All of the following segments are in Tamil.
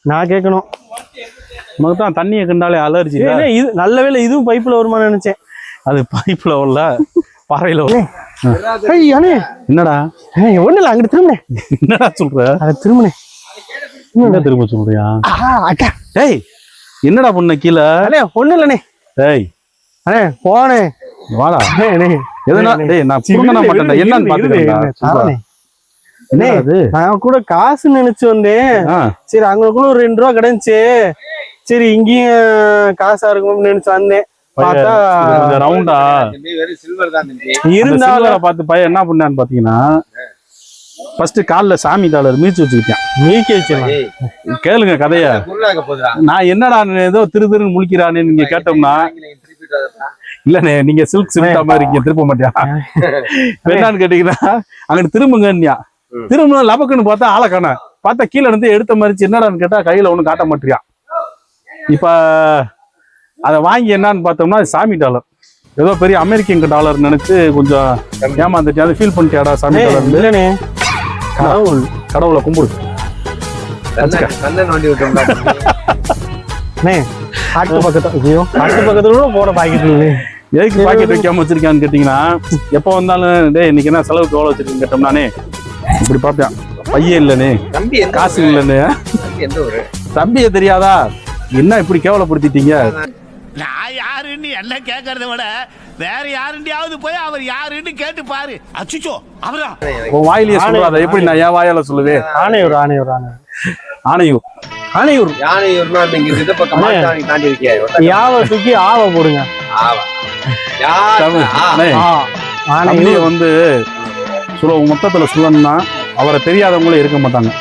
நான் கேட்கணும். உனக்கு தான் தண்ணியை கண்டாலே அலர்ஜி. இது நல்ல வேலை, இதுவும் பைப்ல வருமா நினைச்சேன். அது பைப்ல வரல, பாறையில வரும். என்னடா ஒண்ணு இல்ல, அங்கிட்டு திரும்பினேன். என்னடா சொல்ற? அங்க திரும்பினேன். என்ன திரும்ப சொல்றியா? டேய் என்னடா பண்ண கீழே? ஒண்ணு இல்லண்ணே. டேய் அண்ணே போனே வாடா. எதுனா டேய் நான் புடுங்கன மாட்டேன்டா. என்னன்னு பாத்துக்கறேன்டா. நான் கூட காசு நினைச்சு வந்தேன். சரி அங்களுக்குள்ள ஒரு 2 ரூபா கிடைச்சு, சரி இங்கேயும் காசா இருக்கும்னு நினைச்சு வந்தேன். பார்த்தா ரவுண்டா இருந்தாலும் பார்த்து பையன் என்ன பண்ணான்னு பாத்தீங்கன்னா, ஃபர்ஸ்ட் கால்ல சாமி டாலர் மீச்சு வச்சுக்கிட்டேன். மீக்கி வச்சு கேளுங்க கதைய. நான் என்னடா ஏதோ திருன்னு முழிக்கிறானு நீங்க கேட்டோம்னா, இல்லண்ணே நீங்க சில்க் சில்கா மாதிரி இங்க திருப்ப மாட்டியா என்னன்னு கேட்டீங்கன்னா, அங்கிட்டு திரும்புங்கன்யா. திரும்ப லபக்குன்னு பார்த்தா ஆளை காண, பார்த்தா கீழே இருந்து எடுத்த மாதிரி என்னடான்னு கேட்டா கையில ஒண்ணு காட்ட மாட்டியா. இப்ப அதை வாங்கி என்னன்னு பார்த்தோம்னா சாமி டாலர், ஏதோ பெரிய அமெரிக்கன் டாலர் நினைச்சு கொஞ்சம் ஏமாந்துட்டு அதை ஃபீல் பண்ணிட்டியாடா. சாமி டாலர் இல்லனே, கடவுளை கும்பிடு. பக்கத்துல போட பாக்கெட் எதுக்கு பாக்கெட் வைக்காம வச்சிருக்கான்னு கேட்டீங்கன்னா, எப்ப வந்தாலும் டே இன்னைக்கு என்ன செலவுக்கு எவ்வளவு வச்சிருக்கேன்னு கேட்டோம்னானே இப்படி பாப்பேன். பையன் இல்லனே, காசு இல்லன்னு. தம்பிய தெரியாதா? என்ன இப்படி கேவலப்படுத்திட்டீங்க? நான் யாருன்னு எல்லாம் கேட்கறத விட வேற யாருண்டியாவது போய் அவர் யாருன்னு கேட்டு பாரு. அச்சுச்சோ அவரா உன் வாயிலேயே சொல்றாத, எப்படி நான் என் வாயால சொல்லுவேன்? ஆணையூர் ஆணையூர் ஆணையூர் யானையூர்னா நீங்க இந்த பக்கம் மாட்டானி தாண்டி இருக்கீங்க. யாவ தூக்கி ஆவ போடுங்க. தம்பிய வந்து மொத்தத்துல சொல்லணும்னா அவரை தெரியாதவங்களே இருக்க மாட்டாங்க.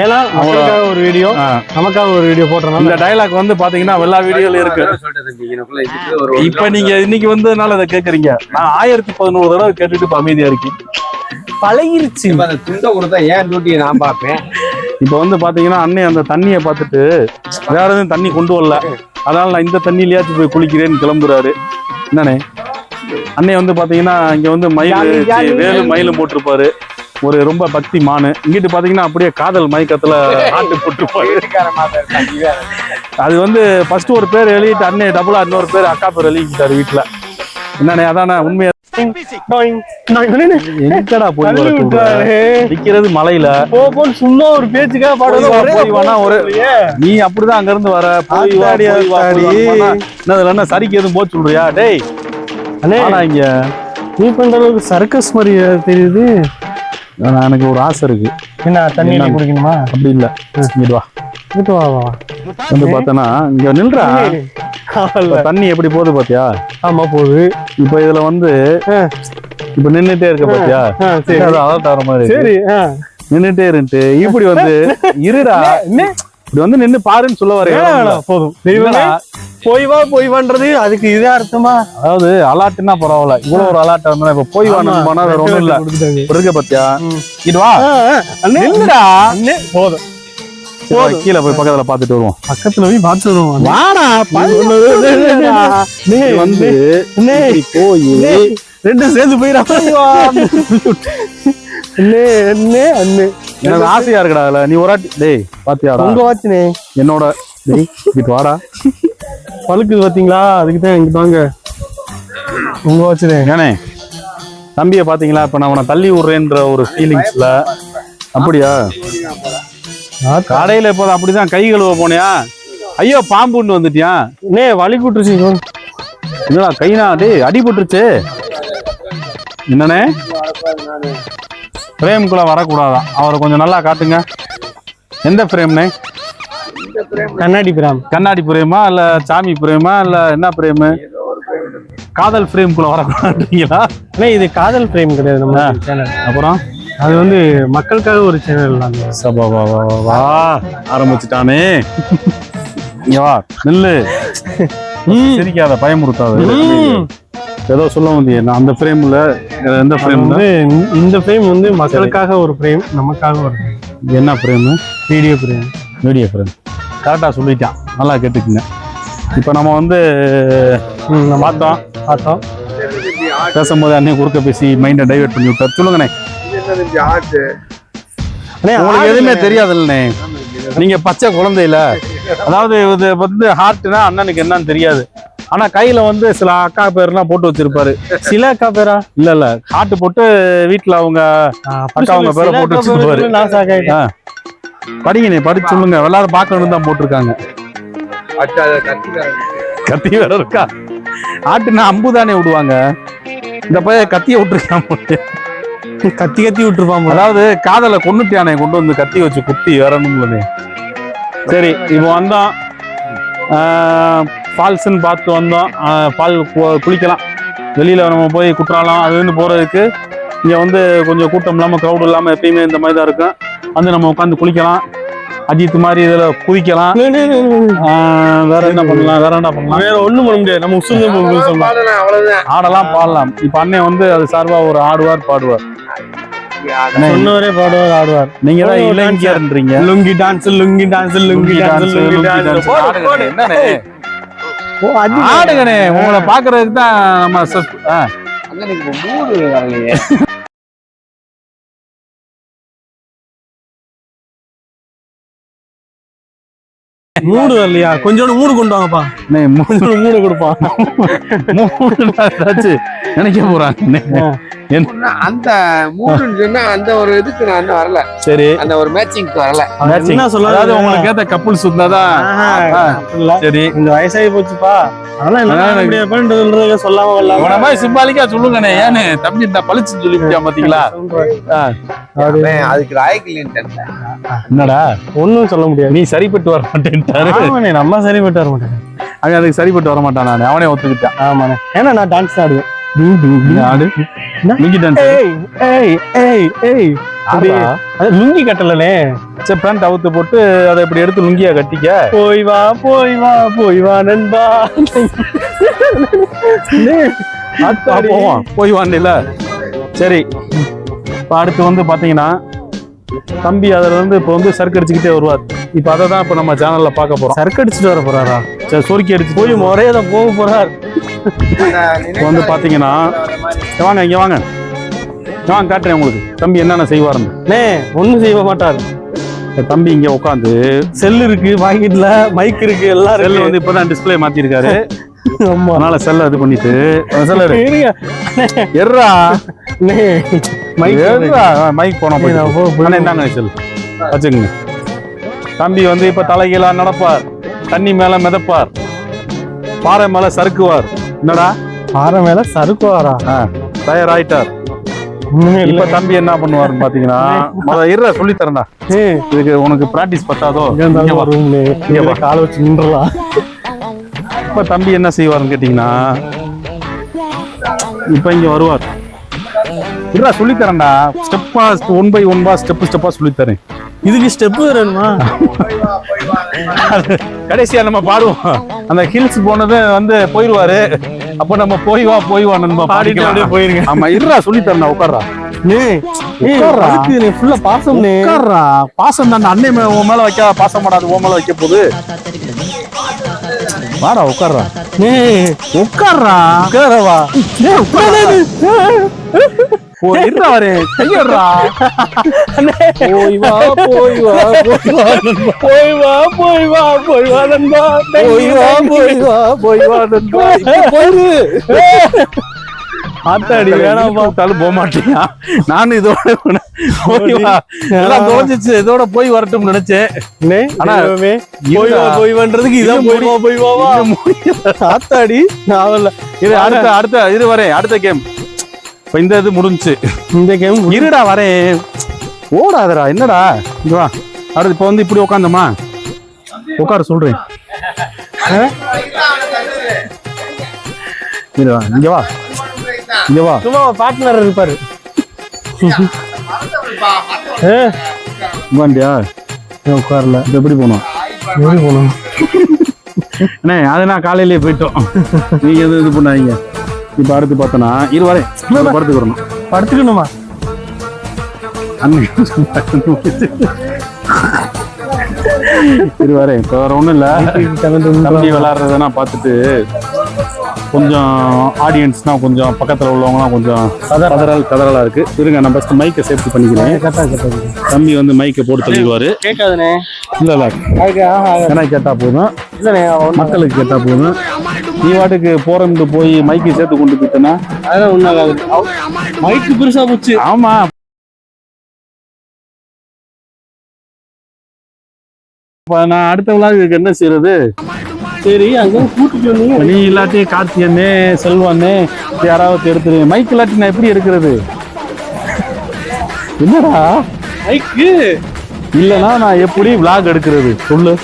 ஏன்னா அவங்களுக்காக ஒரு வீடியோ, நமக்காக ஒரு வீடியோ போடுறோம். இந்த டைலாக் வந்து பாத்தீங்கன்னா எல்லா வீடியோல இருக்கு. இப்ப நீங்க இன்னைக்கு வந்ததுனால அதை கேக்குறீங்க. நான் 1011 தடவை கேட்டுட்டு இப்ப அமைதியா இருக்கேன். பழகிருச்சு. துண்ட கொடுத்தா ஏன் டூட்டியை நான் பாப்பேன். இப்ப வந்து பாத்தீங்கன்னா அண்ணே அந்த தண்ணியை பார்த்துட்டு வேற எதுவும் தண்ணி கொண்டு வரல, அதனால நான் இந்த தண்ணியிலயாச்சும் போய் குளிக்கிறேன்னு கிளம்புறாரு. என்னண்ணே அண்ணே வந்து பாத்தீங்கன்னா இங்க வந்து வேலும் மயிலும் போட்டிருப்பாரு. ஒரு ரொம்ப பக்தி மானு. இங்கிட்டு பாத்தீங்கன்னா அப்படியே காதல் மயக்கத்துல ஆட்டு போட்டிருப்பாரு. அது வந்து ஃபர்ஸ்ட் ஒரு பேர் எழுதிட்டு அண்ணே டபுளா இன்னொரு பேர் அக்கா பேர் எழுதிட்டாரு வீட்டுல. என்னண்ணே அதானே உண்மையா? எங்கடா போய் நிக்கிறது மலையில சும்மா ஒரு பேச்சுக்காக பாடுவானா? ஒரு நீ அப்படிதான் அங்க இருந்து வர என்ன சரிக்கு எதுவும் போச்சு சொல்றியா? டேய் அண்ணே இங்க நீ பண்ற அளவுக்கு சர்க்கஸ் மாதிரி தெரியுது. எனக்கு ஒரு ஆசை இருக்கு. என்ன தண்ணி குடிக்கணுமா? அப்படி இல்ல, இங்கிட்டு வா வந்து பார்த்தனா இங்க நில்றா. தண்ணி எப்படி போகுது பாத்தியா? ஆமா போகுது. இப்ப இதுல வந்து இப்ப நின்னுட்டே இருக்க பாத்தியா? அலர்ட் ஆகிற மாதிரி. சரி நின்னுட்டே இருந்துட்டு இப்படி வந்து இருடா, இப்படி வந்து நின்னு பாருன்னு சொல்ல வரேன். போதும் போய் வான்றது அதுக்கு இதே அர்த்தமா? அதாவது அலாட்னா பரவாயில்ல, இவ்வளவு ஒரு அலாட்டா இருந்தா இப்ப போய் வானா வேற ஒண்ணும் இல்ல. இருக்க பாத்தியா? இது வா போதும், கீழே போய் பக்கத்துல பாத்துட்டு வருவோம். பக்கத்துல போய் பாத்துட்டு வருவோம். வாடா வந்து போய் ரெண்டும் சேர்ந்து போயிடா. எனக்கு ஆசையா இருக்கடா. நீ ஒரு வாட்டி டேய் பாத்தியாடா உங்க வாட்சினே என்னோட டேய் வாடா பழுக்குது பாத்தீங்களா? அதுக்குதான் இங்க தாங்க உங்க வாட்சினே. ஏனே தம்பியை பாத்தீங்களா? இப்ப நான் அவனை தள்ளி விடுறேன்ற ஒரு ஃபீலிங்ஸ்ல. அப்படியா? கடையில இப்போதான் அப்படிதான் கை கழுவ போனியா? ஐயோ பாம்புன்னு வந்துட்டியா? வலி கூட்டுருச்சு. என்னடா கைனா டேய் அடிபட்டுருச்சு. என்னண்ணே ஃப்ரேம்குள்ள வரக்கூடாதான். அவரை கொஞ்சம் நல்லா காட்டுங்க. எந்த ஃப்ரேம்னே? கண்ணாடி பிரேம். கண்ணாடி பிரேமா இல்ல சாமி பிரேமா இல்ல என்ன பிரேமு? காதல் ஃப்ரேம்குள்ள வரக்கூடாதுங்களா? இது காதல் ஃப்ரேம் கிடையாது நம்ம சேனல். அப்புறம் அது வந்து மக்களுக்காக ஒரு சேனல் தான். வா ஆரம்பிச்சுட்டானே. இங்க வா நில்லு, சிரிக்காத, பயமுறுத்தாத. ஏதோ சொல்ல முடியும். நான் அந்த ஃப்ரேம்ல எந்த ஃப்ரேம் வந்து இந்த ஃப்ரேம் வந்து மக்களுக்காக ஒரு ஃப்ரேம், நமக்காக ஒரு ஃப்ரேம். என்ன frame? Video frame. Video frame கரெக்டாக சொல்லிட்டான். நல்லா கேட்டுக்குங்க. இப்போ நம்ம வந்து பார்த்தோம் பேசும்போது அன்னைக்கு குறுக்க பேசி மைண்டை டைவர்ட் பண்ணி விட்டார். சொல்லுங்கண்ணே. உங்களுக்கு எதுவுமே தெரியாதுல்லண்ணே, நீங்க பச்சை குழந்தையில. அதாவது இது வந்து ஹார்ட்னா அண்ணனுக்கு என்னன்னு தெரியாது. ஆனா கையில வந்து சில அக்கா பேர்லாம் போட்டு வச்சிருப்பாரு. சில அக்கா பேரா? இல்ல ஹார்ட் போட்டு வீட்டுல அவங்க அக்கா அவங்க பேரை போட்டு வச்சிருப்பாரு. படிங்க, நீ படிச்சு சொல்லுங்க. எல்லாரும் பார்க்கணும் தான் போட்டிருக்காங்க. கத்தி வேற இருக்கா? ஆட்டுனா அம்பு தானே விடுவாங்க, இந்த பையன் கத்திய விட்டுருக்கான். கத்தி விட்டுருப்பான். அதாவது காதலை கொண்டுட்டியானே, கொண்டு வந்து கத்தி வச்சு குத்தி வரணும்ல. சரி, இப்போ வந்தோம், ஃபால்ஸ்ன்னு பார்த்து வந்தோம். ஃபால் குளிக்கலாம். வெளியில நம்ம போய் குற்றாலம் அதுன்னு போறதுக்கு இங்க வந்து கொஞ்சம் கூட்டம் இல்லாம, க்ரௌட் இல்லாம எப்பயுமே இந்த மாதிரி தான் இருக்கும். வந்து நம்ம உட்காந்து குளிக்கலாம். அஜித் மாதிரி இதுல குதிக்கலாம். வேற என்ன பண்ணலாம்? வேற ஒண்ணும் பண்ண முடியாது. நம்ம ஆடலாம், பாடலாம். இப்ப அண்ணன் வந்து அது சார்பா ஒரு ஆடுவார், பாடுவார். சொன்னவரே பாடுவார், ஆடுவார். நீங்க தான் இளைஞர்ன்றீங்க. Lungi dance, lungi dance, lungi dance, lungi dance. ஆடுங்கண்ணே, உங்களை பாக்குறதுக்கு தான் நம்ம மூடு இல்லையா? கொஞ்சோண்டு மூடு கொண்டு வாங்கப்பா. மூடு கொடுப்பான். நினைக்க போறாங்க அந்த மூடுன்னு சொன்னா அந்த ஒரு இதுக்கு நான் வரல. சரி, அந்த ஒரு மேட்சிங்க்கு வரல. என்ன சொல்ல? அதாவது உங்களுக்கு ஏத்த கப்புள் சுத்தாதான். சரி, இந்த வயசாகி போச்சுப்பா. அதெல்லாம் சொல்லாம வரலாம். சிம்பாலிக்கா சொல்லுங்கண்ணே. ஏன்னு தம்பி இந்த பழிச்சு சொல்லிவிட்டியா பாத்தீங்களா? அதுக்கு ராய்க்கு என்னடா ஒண்ணும் சொல்ல முடியாது. நீ சரிப்பட்டு வர மாட்டேன்ட்டாரு. நம்ம சரிப்பட்டு வர மாட்டேன். அவன் அதுக்கு சரிப்பட்டு வர மாட்டான். நான் அவனே ஒத்துக்கிட்டான். ஆமாண்ணே, ஏன்னா நான் டான்ஸ் ஆடுவேன். லுங்கி கட்டலனே. சரி, பேண்ட் அவுத்து போட்டு அதை இப்படி எடுத்து லுங்கியா கட்டிக்க. போய் வா போய் வா போய் வா நண்பா. போய் வாண்டில. சரி, இப்ப அடுத்து வந்து பாத்தீங்கன்னா தம்பி அதுல இருந்து இப்ப வந்து சறுக்கு அடிச்சுக்கிட்டே வருவார். இப்ப அதை தான் இப்ப நம்ம சேனல்ல பார்க்க போறோம். சறுக்கு அடிச்சுட்டு வர போறாரா? சரி, சொருக்கி அடிச்சு போய் முறையதான் போக போறார். வந்து பாத்தீங்கன்னா வாங்க, இங்க வாங்க, நான் காட்டுறேன் உங்களுக்கு தம்பி என்னென்ன செய்வாருன்னு. ஒண்ணும் செய்ய மாட்டார் தம்பி. இங்க உட்காந்து செல் இருக்கு, பாக்கெட்ல மைக் இருக்கு, எல்லாம் செல் வந்து இப்பதான் டிஸ்பிளே மாத்திருக்காரு. அதனால செல்ல இது பண்ணிட்டு மைக் போனா என்னங்க செல் வச்சுக்கோங்க. தம்பி வந்து இப்ப தலைகீழா நடப்பார், தண்ணி மேல மிதப்பார், பாறை மேல சறுக்குவார். என்னடா பாறை மேல சறுக்குவாரா? தயாராயிட்டார். இப்ப தம்பி என்ன பண்ணுவாருன்னு பாத்தீங்கன்னா, சொல்லி தரேன்டா, இதுக்கு உனக்கு பிராக்டிஸ் பத்தாதோ, கால வச்சு நின்றலாம். இப்ப தம்பி என்ன செய்வாருன்னு கேட்டீங்கன்னா, இப்ப இங்க வருவார். சொல்லி தரேன்டா, ஸ்டெப்பா 1 by 1 ஸ்டெப்பா சொல்லி தரேன். இதுக்கு ஸ்டெப் வேணுமா? கடைசியா நம்ம பாடுவோம். அந்த ஹில்ஸ் போனது வந்து போயிருவாரு. அப்ப நம்ம போய் வா நண்பா பாடிட்டு போயிருங்க. ஆமா, சொல்லி தரேன். உட்கார்றா. பாசம் தான் அண்ணன் உன் மேல வைக்க, பாசம் படாது உன் மேல வைக்க போகுது. வாடா, உட்கார்றா. உட்கார்றவா. வரே கையறா. போய் வா போய் வா போய் வா போய் வா போய் வா போய் வா நண்பா. போய் வா போய் வா போய் வா நண்பா. போயிரு. ஆத்தாடி வேணாம் பார்த்தாலும் போக மாட்டேயா? நானும் இதோட போய் வா எல்லாம் தோஞ்சிச்சு, இதோட போய் வரட்டும் நினைச்சேன். ஆனா போய் வன்றதுக்கு இதான் போய் வா. ஆத்தாடி நான் இது அடுத்த இது வரேன். அடுத்த கேம் இப்ப இந்த இது முடிஞ்சு. இந்த கேம் இருடா வரேன். ஓடாதடா, என்னடா இங்க வா. அடுத்து இப்ப வந்து இப்படி உட்காந்தமா, உட்கார சொல்றேன். இங்க வா, இங்க வா. சும்மா பார்ட்னர் இருப்பாரு. வாண்டியா உட்காரல. எப்படி போனோம்? அண்ணே அது நான் காலையிலேயே போயிட்டோம். நீங்க எதுவும் இது பண்ணாதீங்க. இப்ப அடுத்து பார்த்தோன்னா இருவாரே படுத்துக்கிறோம். படுத்துக்கணுமா? இருவாரே இப்ப வேற ஒண்ணும் இல்ல, தம்பி விளையாடுறதுனா பார்த்துட்டு கொஞ்சம் ஆடியன்ஸ்னா கொஞ்சம் பக்கத்தில் உள்ளவங்கலாம் கொஞ்சம் கதறலா இருக்கு. இருங்க, நான் ஃபர்ஸ்ட் மைக்கை சேஃப்டி பண்ணிக்கிறேன். தம்பி வந்து மைக்கை போட்டு சொல்லிடுவாரு. கேட்காதுண்ணே. இல்லை எனக்கு கேட்டா போதும், மக்களுக்கு கேட்டா போதும். நீ வாட்டுக்கு போறந்து போய் மைக்கு சேர்த்து கொண்டு போயிட்டேன்னா அதெல்லாம் ஒன்றாகாது. மைக்கு பெருசா போச்சு. ஆமா, நான் அடுத்த விழாவுக்கு என்ன செய்யறது? சரி, அங்க கூட்டிட்டு வந்தீங்க. நீ இல்லாட்டி கார்த்தியண்ணே செல்வண்ணே யாராவது எடுத்துரு. மைக் இல்லாட்டி நான் எப்படி எடுக்கிறது? என்னடா மைக்கு இல்லைன்னா நான் எப்படி விளாக் எடுக்கிறது சொல்லு?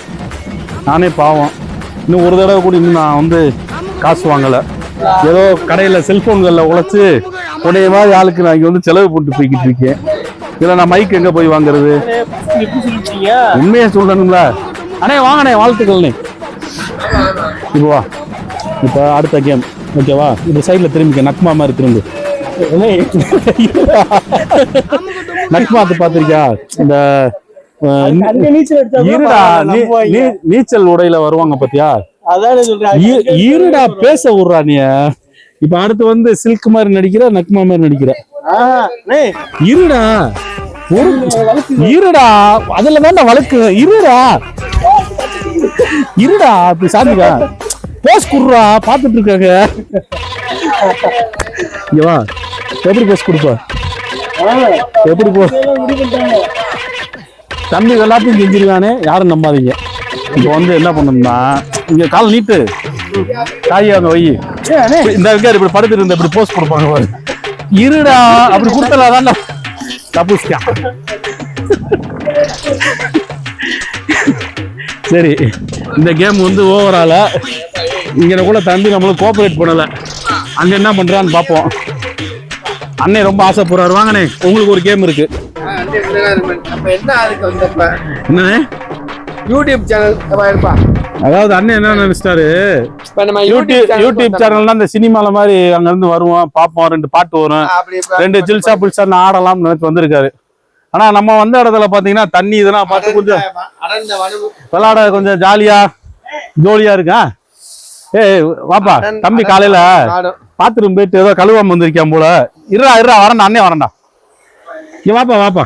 நானே பாவம். இன்னும் ஒரு தடவை கூட இன்னும் நான் வந்து காசு வாங்கலை. ஏதோ கடையில் செல்ஃபோன்களில் உழைச்சி உடைய மாதிரி ஆளுக்கு நான் இங்கே வந்து செலவு போட்டு போய்கிட்டு இருக்கேன். இதில் நான் மைக் எங்கே போய் வாங்குறது? உண்மையை சொல்லணுங்களா? அண்ணே வாங்கண்ணே, வாழ்த்துக்கள்ண்ணே. இப்போ வா, இப்போ அடுத்த கேம் ஓகேவா? இந்த சைடில் திரும்பிக்க, நக்மா மாதிரி திரும்பு. நக்மாத்து பார்த்துருக்கியா? இந்த இருடா நீச்சல் உடையில வருவாங்க பாத்தியா? இருடா பேச விடுறா நீ. இப்ப அடுத்து வந்து சில்க் மாதிரி நடிக்கிற, நக்மா மாதிரி நடிக்கிற. இருடா இருடா, அதுல தான் வழக்கு. இருடா இப்படி சாந்திக்கா போஸ் குடுறா, பாத்துட்டு இருக்காங்க. இவா எப்படி போஸ் கொடுப்ப? எப்படி போ? தம்பி எல்லாத்தையும் செஞ்சிருக்கானே, யாரும் நம்பாதீங்க. இப்போ வந்து என்ன பண்ணணும்னா, இங்க கால் நீட்டு காய் அங்க வை. இந்த விக்கார் இப்படி படுத்துட்டு இருந்த இப்படி போஸ்ட் கொடுப்பாங்க பாரு. இருடா அப்படி கொடுத்தலாம் தப்புஸ்கா. சரி, இந்த கேம் வந்து ஓவரால இங்க கூட தம்பி நம்மளுக்கு கோஆபரேட் பண்ணல. அங்க என்ன பண்றான்னு பார்ப்போம். அண்ணே ரொம்ப ஆசைப்படுறாரு. வாங்கண்ணே, உங்களுக்கு ஒரு கேம் இருக்கு. என்னண்ணே? YouTube channel. அதாவது அண்ணன் என்ன நினைச்சிட்டாரு, யூடியூப் சேனல்னா இந்த சினிமால மாதிரி அங்க இருந்து வருவோம், பார்ப்போம், 2 பாட்டு வரும், 2 ஜில்சா புல்சா ஆடலாம்னு நினைச்சு வந்திருக்காரு. ஆனா நம்ம வந்த இடத்துல பாத்தீங்கன்னா தண்ணி இதெல்லாம் பார்த்து கொஞ்சம் விளையாட கொஞ்சம் ஜோலியா இருக்கா. ஏய் வாப்பா தம்பி, காலையில பாத்ரூம் போயிட்டு ஏதோ கழுவாம வந்திருக்கான் போல. இருடா வரண்டா, அண்ணே வரண்டா. வாப்பா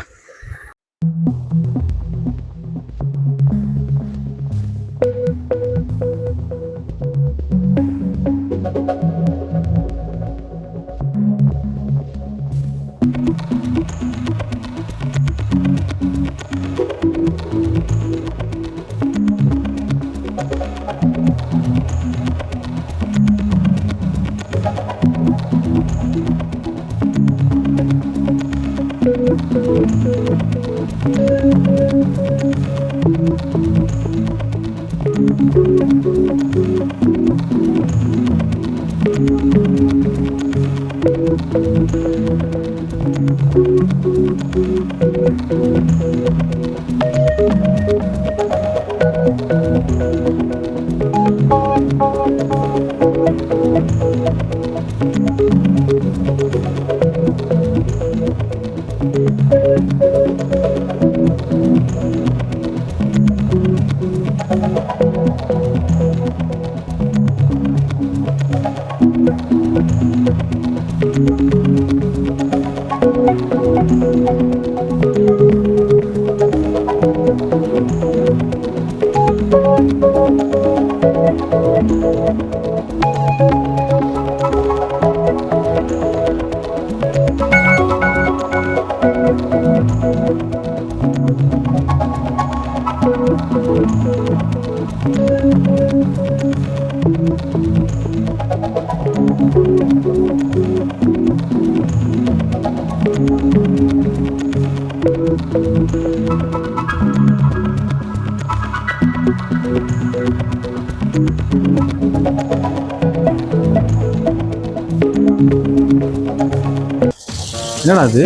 என்னடா அது?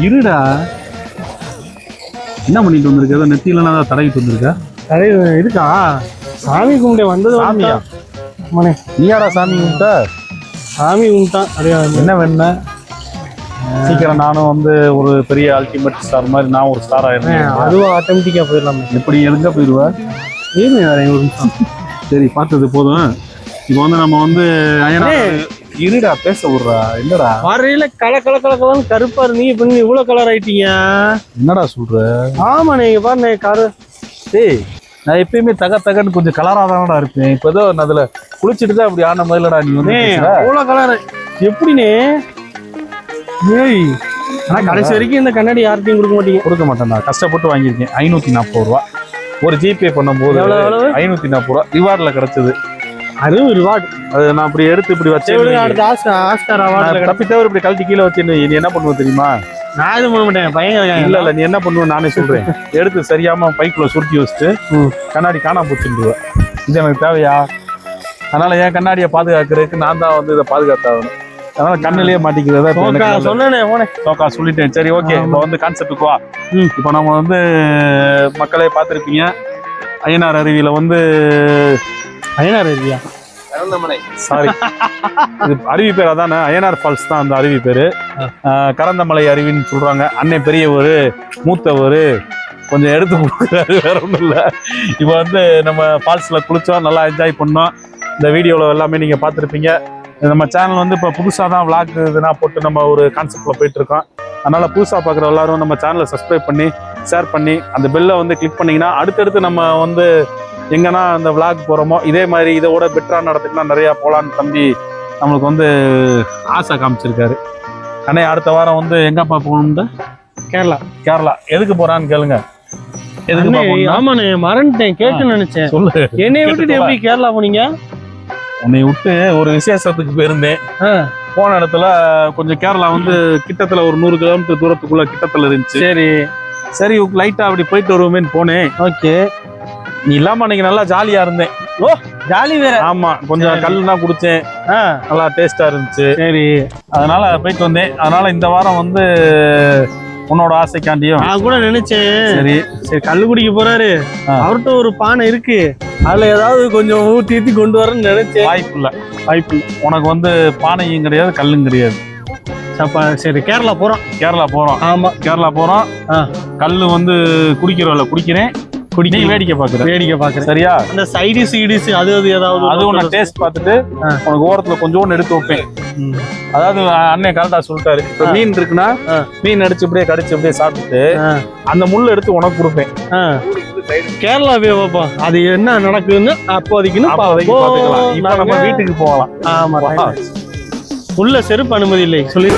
இருடா, என்ன பண்ணிட்டு வந்திருக்க? ஏதோ நெத்தியில தடவிட்டு வந்திருக்க. இருக்கா? சாமி கும்பிட வந்தது. சாமியா? நீயாடா சாமி கும்பிட்ட? சாமி கும்பிட்டான். என்ன வேணா சீக்கிரம் நானும் வந்து ஒரு பெரிய அல்டிமேட் ஸ்டார் மாதிரி நான் ஒரு ஸ்டார் ஆயிருந்தேன். அதுவும் ஆட்டோமேட்டிக்கா போயிடலாம். எப்படி எங்க போயிடுவேன்? சரி பார்த்தது போதும். இப்போ வந்து நம்ம வந்து இருடா பேச விடுறா. என்னடா வரையில கலன்னு கருப்பா இருந்தீங்க, இப்ப நீங்க இவ்வளவு கலர் ஆயிட்டீங்க. என்னடா சொல்ற? ஆமா, நீங்க பாருங்க காரு. டேய், நான் எப்பயுமே தகன்னு கொஞ்சம் கலரா தானடா இருப்பேன். இப்போதான் நான் அதுல குளிச்சுட்டு தான் அப்படி ஆன மாதிரிலடா நீ வந்து இவ்வளவு கலர் எப்படின்னு? ஏய், ஆனா கடைசி வரைக்கும் இந்த கண்ணாடி யார்ட்டையும் கொடுக்க மாட்டீங்க. கொடுக்க மாட்டேன்டா, கஷ்டப்பட்டு வாங்கியிருக்கேன். 540 ரூபா ஒரு ஜிபே பண்ணும்போது 540 ரூபா ரிவார்ட்ல கிடைச்சது. அதுவும் ரிவார்டு. அது நான் அப்படி எடுத்து இப்படி வச்சேன். அடுத்த ஆஸ்கார் அவார்டு தப்பி தவிர இப்படி கழட்டி கீழே வச்சு நீ என்ன பண்ணுவ தெரியுமா? நான் எதுவும் பண்ண மாட்டேன். பையன் இல்ல நீ என்ன பண்ணுவ நானே சொல்றேன். எடுத்து சரியாம பைக்குள்ள சுருட்டி வச்சுட்டு கண்ணாடி காணாம போச்சுடுவேன். இது எனக்கு தேவையா? அதனால என் கண்ணாடியை பாதுகாக்கிறதுக்கு நான் தான் வந்து இதை பாதுகாத்தாகணும். அதனால கண்ணிலேயே மாட்டிக்கிறதா சொன்னேன். சொல்லிட்டேன். சரி, ஓகே. இப்போ வந்து கான்செப்டுக்கு வா. இப்போ நம்ம வந்து மக்களே பார்த்துருப்பீங்க, அய்யனார் அருவியில வந்து அய்யனார் அருவியா? சாரி, இது அருவி பேர் அதானே, அய்யனார் ஃபால்ஸ் தான் அந்த அருவி பேரு. கரந்தமலை அருவின்னு சொல்றாங்க. அண்ணன் பெரியவர், மூத்தவர், கொஞ்சம் எடுத்து கொடுக்குறாரு, வேற ஒன்றும் இல்லை. இப்போ வந்து நம்ம ஃபால்ஸ்ல குளிச்சோம், நல்லா என்ஜாய் பண்ணோம். இந்த வீடியோவில் எல்லாமே நீங்கள் பார்த்துருப்பீங்க. நம்ம சேனல் வந்து இப்போ புதுசாக தான் விளாக் இதுனா போட்டு நம்ம ஒரு கான்செப்டில் போயிட்டுருக்கோம். அதனால் புதுசாக பார்க்குற எல்லாரும் நம்ம சேனலை சப்ஸ்கிரைப் பண்ணி ஷேர் பண்ணி அந்த பெல்லை வந்து கிளிக் பண்ணிங்கன்னா அடுத்தடுத்து நம்ம வந்து எங்கன்னா அந்த விளாக் போகிறோமோ இதே மாதிரி இதோட பெட்டரான இடத்துக்குலாம் நிறையா போகலான்னு தம்பி நம்மளுக்கு வந்து ஆசை காமிச்சிருக்காரு. அண்ணே, அடுத்த வாரம் வந்து எங்கப்பா போகணும்னு? கேரளா. எதுக்கு போகிறான்னு கேளுங்க. ஆமாண்ணே, மறந்துட்டேன், கேட்க நினைச்சேன். சொல்லு. என்னை விட்டுட்டு எப்படி கேரளா போனீங்க? உன்னை விட்டு ஒரு விசேஷத்துக்கு போயிருந்தேன். போன இடத்துல கொஞ்சம் கேரளா வந்து கிட்டத்துல ஒரு 100 கிலோமீட்டர் தூரத்துக்குள்ள கிட்டத்துல இருந்துச்சு. சரி லைட்டா அப்படி போயிட்டு வருவோமேன்னு போனேன். ஓகே. நீ இல்லாம அன்னைக்கு நல்லா ஜாலியா இருந்தேன். ஓ, ஜாலி வேற. ஆமா, கொஞ்சம் கல்லுலாம் குடிச்சேன், நல்லா டேஸ்டா இருந்துச்சு. சரி, அதனால போயிட்டு வந்தேன். அதனால இந்த வாரம் வந்து உன்னோட ஆசைக்காண்டியும் நான் கூட நினைச்சேன். சரி, கல்லு குடிக்க போறாரு, அவர்கிட்ட ஒரு பானை இருக்கு, அதுல ஏதாவது கொஞ்சம் ஊத்தி கொண்டு வரேன்னு நினைச்சேன். வாய்ப்பு இல்லை. உனக்கு வந்து பானையும் கிடையாது, கல்லும் கிடையாது. சரி, கேரளா போறோம். ஆமா, கேரளா போறோம். கல்லு வந்து குடிக்கிறேன், வேடிக்கை பாக்குறேன். சரியா? அந்த சைடிஸ் அது ஏதாவது அது உன்னை டேஸ்ட் பார்த்துட்டு உனக்கு ஓரத்துல கொஞ்சோண்டு எடுத்து வைப்பேன். அதாவது அண்ணன் கரெக்டா சொல்லிட்டாரு, இப்ப மீன் இருக்குன்னா மீன் அடிச்சு இப்படியே கடிச்சு அப்படியே சாப்பிட்டுட்டு அந்த முள்ளு எடுத்து உனக்கு கொடுப்பேன். கேரளாவே வைப்போம். அது என்ன நடக்குதுன்னு அப்போதைக்கு நம்ம வீட்டுக்கு போகலாம். ஆமா, உள்ள செருப்பு அனுமதி இல்லை சொல்லி